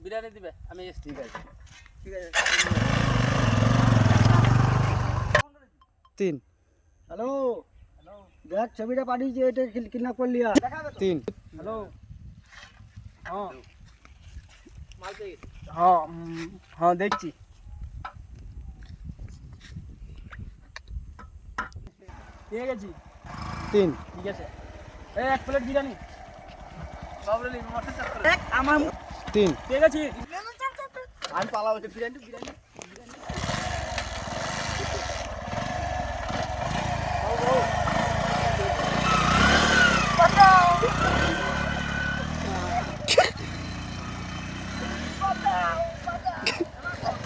বিরিয়ানি দিবে আমি ঠিক আছে ঠিক আছে 3 হ্যালো হ্যালো দেখ ছবিটা পাঠিয়েছি এটা কিডন্যাপ করলি আর 3 হ্যালো হ্যাঁ মাল পেয়ে গেছি হ্যাঁ হ্যাঁ দেখছি পেয়ে গেছি 3 ঠিক আছে এই এক প্লেট বিরিয়ানি বাবুলি মাথা চাপ করে এক আমার 3 পেয়ে গেছি আমি পালা হচ্ছে বিরিয়ানি বিরিয়ানি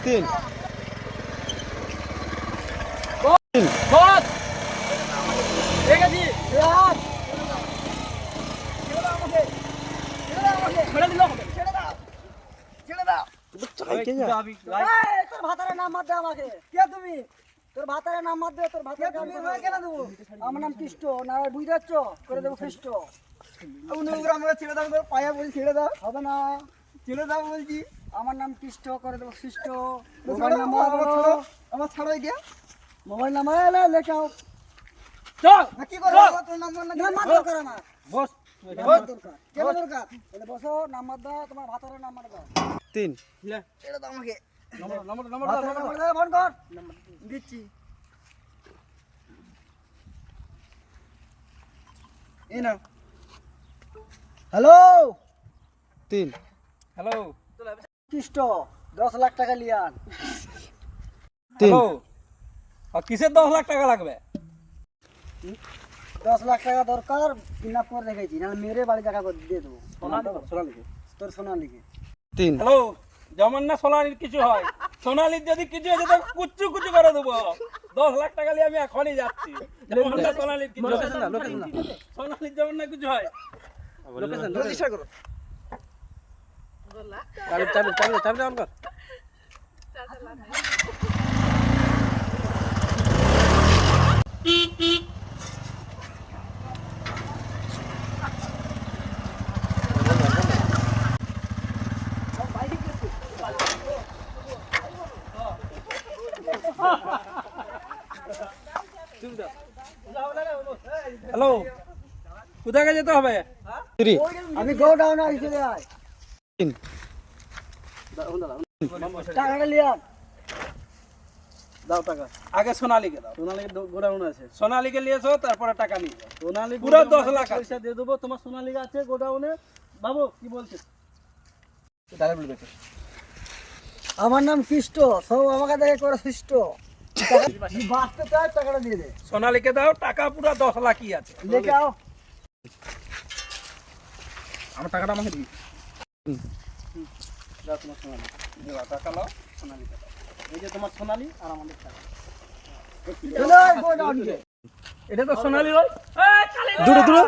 তিন বস পেয়ে গেছি ছেড়ে দিল ছেড়ে দাও তোর ভাতারের নাম মার দে আমাকে কে তুমি তোর ভাতারের নাম মার দে তোর ভাতারের নাম কেন দেবো আমার নাম কৃষ্ণ না বুঝতে পারছো করে দেবো খ্রিস্ট আমাকে ছেড়ে দাও তোর পায়া বলি ছেড়ে দাও হবে না ছেড়ে দাও বলছি আমার নাম কৃষ্ণ করে দেবো খ্রিস্ট মোবাইল নাম্বার আমার ছাড়াই গিয়া মোবাইল নাম্বার লেখাও চল কি করব তোর নাম্বার না নাম্বার দরকার আমার বস দরকার কেন দরকার বলে বসো নাম্বার দাও তোমার ভাতারের নাম্বার দাও 3 লে এটা দাও আমাকে নম্বর দাও ফোন কর দিচ্ছি এই নাও হ্যালো 3 হ্যালো কৃষ্ণ 10 লাখ টাকা লিয়ান 3 আর কিসের 10 লাখ টাকা লাগবে 10 লাখ টাকা দরকার কিডন্যাপ করে রেখেছি না মেরে বাড়ি টাকা করে দিয়ে দেবো সোনালিকে তোর সোনালিকে 3 হ্যালো যেমন না সোনালির কিছু হয় সোনালির যদি কিছু হয় তো কুচু কুচু করে দেবো 10 লাখ টাকা নিয়ে আমি এখনই যাচ্ছি যেমন না সোনালির কিছু সোনালির যেমন না কিছু হয় রেজিস্টার করো চাবি অন কর হ্যালো কোথায় যেতে হবে 3 আমি গো ডাউন আর চলে আয় 3 টাকাটা লিয়ান দাও টাকা আগে সোনালীকে দাও সোনালীকে গোডাউন আছে সোনালীকে নিয়েছো তারপরে টাকা নিয়ে যাও সোনালী পুরো 10 লাখ পয়সা দিয়ে দেবো তোমার সোনালীকে আছে গোডাউনে বাবু কি বলছিস আমার নাম কৃষ্ণ সব আমাকে দেখে করে শিষ্ট বাঁচতে চাই টাকাটা দিয়ে দে সোনালীকে দাও টাকা পুরো 10 লাখই আছে লেকে আও আমার টাকাটা আমাকে দিবি দাও তোমার সোনালী দাও টাকা নাও সোনালীকে দাও এই যে তোমার সোনালী আর আমাদের টাকা এটা তো সোনালী হয় দূরে দূরে